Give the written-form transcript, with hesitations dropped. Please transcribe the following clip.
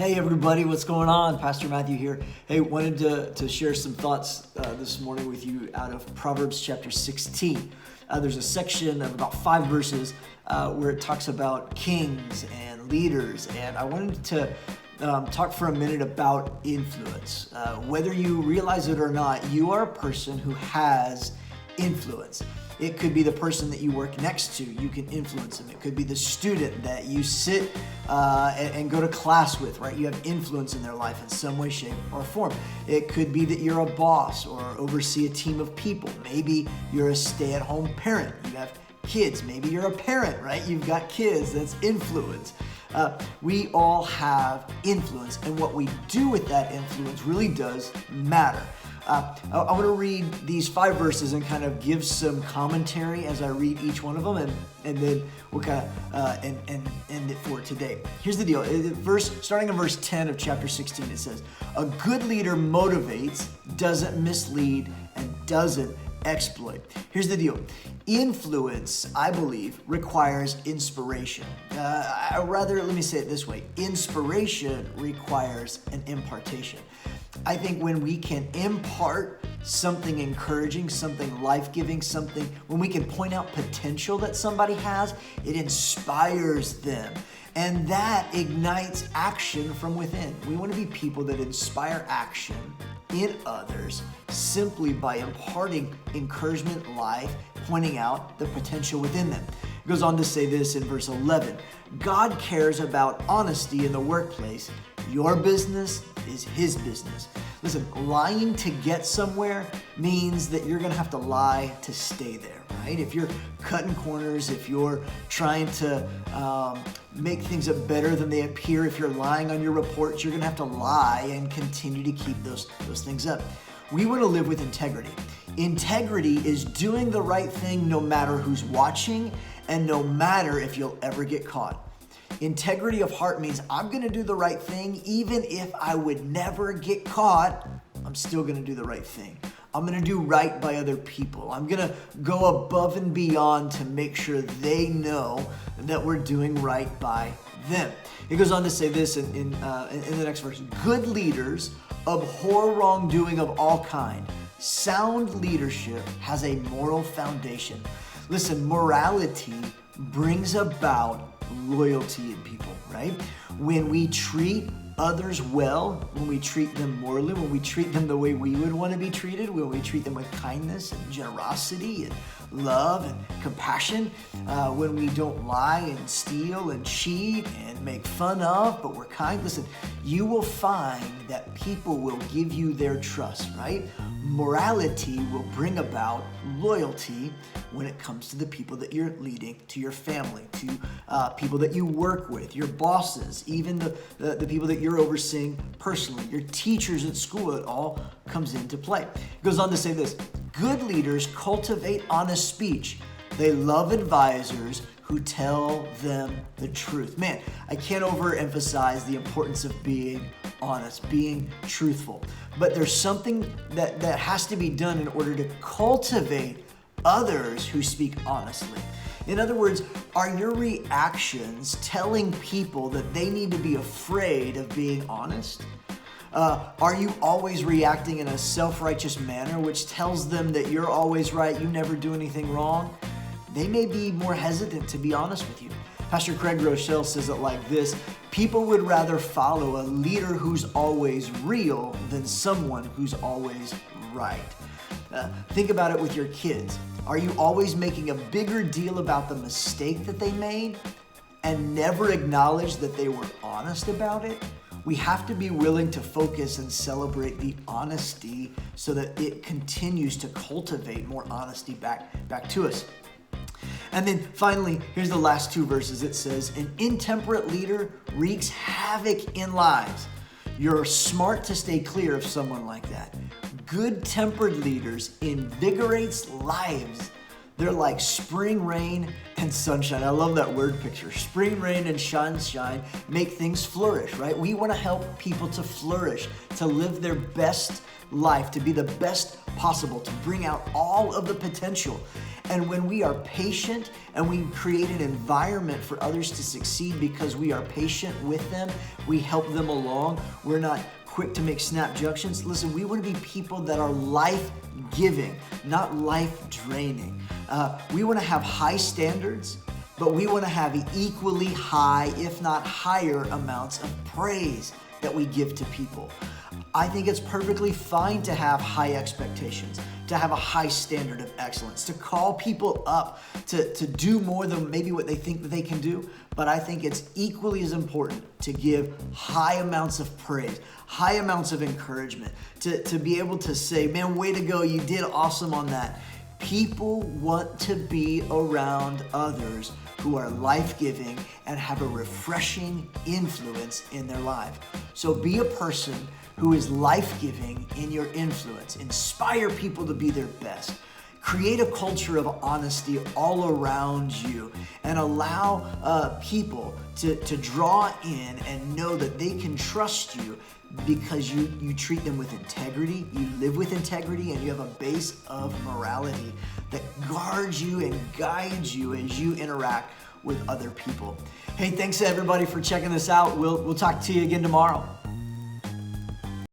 Hey everybody, what's going on? Pastor Matthew here. Hey, wanted to share some thoughts this morning with you out of Proverbs chapter 16. There's a section of about 5 verses where it talks about kings and leaders, and I wanted to talk for a minute about influence. Whether you realize it or not, you are a person who has influence. It could be the person that you work next to. You can influence them. It could be the student that you sit and go to class with, right? You have influence in their life in some way, shape, or form. It could be that you're a boss or oversee a team of people. Maybe you're a stay-at-home parent. You have kids. Maybe you're a parent, right? You've got kids. That's influence. We all have influence, and what we do with that influence really does matter. I want to read these 5 verses and kind of give some commentary as I read each one of them, and then we'll kind of end it for today. Here's the deal. Starting in verse 10 of chapter 16, it says, "A good leader motivates, doesn't mislead, and doesn't exploit." Here's the deal. Influence, I believe, requires inspiration. Let me say it this way. Inspiration requires an impartation. I think when we can impart something encouraging, something life-giving, when we can point out potential that somebody has, it inspires them. And that ignites action from within. We want to be people that inspire action in others simply by imparting encouragement, life, pointing out the potential within them. It goes on to say this in verse 11. God cares about honesty in the workplace. Your business is his business. Listen, lying to get somewhere means that you're going to have to lie to stay there, right? If you're cutting corners, if you're trying to make things better than they appear, if you're lying on your reports, you're going to have to lie and continue to keep those things up. We want to live with integrity. Integrity is doing the right thing no matter who's watching and no matter if you'll ever get caught. Integrity of heart means I'm going to do the right thing even if I would never get caught. I'm still going to do the right thing. I'm going to do right by other people. I'm going to go above and beyond to make sure they know that we're doing right by them. It goes on to say this in the next verse. Good leaders abhor wrongdoing of all kind. Sound leadership has a moral foundation. Listen, morality brings about loyalty in people, right? When we treat others well, when we treat them morally, when we treat them the way we would want to be treated, when we treat them with kindness and generosity and love and compassion, when we don't lie and steal and cheat and make fun of, but we're kind, listen, you will find that people will give you their trust, right? Morality will bring about loyalty when it comes to the people that you're leading, to your family, to people that you work with, your bosses, even the people that you're overseeing personally, your teachers at school. It all comes into play. It goes on to say this. Good leaders cultivate honest speech. They love advisors who tell them the truth. Man, I can't overemphasize the importance of being honest, being truthful. But there's something that has to be done in order to cultivate others who speak honestly. In other words, are your reactions telling people that they need to be afraid of being honest? Are you always reacting in a self-righteous manner, which tells them that you're always right, you never do anything wrong? They may be more hesitant to be honest with you. Pastor Craig Rochelle says it like this: people would rather follow a leader who's always real than someone who's always right. Think about it with your kids. Are you always making a bigger deal about the mistake that they made and never acknowledge that they were honest about it? We have to be willing to focus and celebrate the honesty so that it continues to cultivate more honesty back to us. And then finally, here's the last 2 verses. It says, an intemperate leader wreaks havoc in lives. You're smart to stay clear of someone like that. Good-tempered leaders invigorates lives. They're like spring rain and sunshine. I love that word picture. Spring rain and sunshine make things flourish, right? We want to help people to flourish, to live their best life, to be the best possible, to bring out all of the potential. And when we are patient and we create an environment for others to succeed because we are patient with them, we help them along, we're not quick to make snap judgments. Listen, we want to be people that are life-giving, not life-draining. We want to have high standards, but we want to have equally high, if not higher, amounts of praise that we give to people. I think it's perfectly fine to have high expectations, to have a high standard of excellence, to call people up to do more than maybe what they think that they can do. But I think it's equally as important to give high amounts of praise, high amounts of encouragement, to be able to say, man, way to go, you did awesome on that. People want to be around others who are life-giving and have a refreshing influence in their life. So be a person who is life-giving in your influence. Inspire people to be their best. Create a culture of honesty all around you and allow people to draw in and know that they can trust you because you treat them with integrity, you live with integrity, and you have a base of morality that guards you and guides you as you interact with other people. Hey, thanks to everybody for checking this out. We'll talk to you again tomorrow.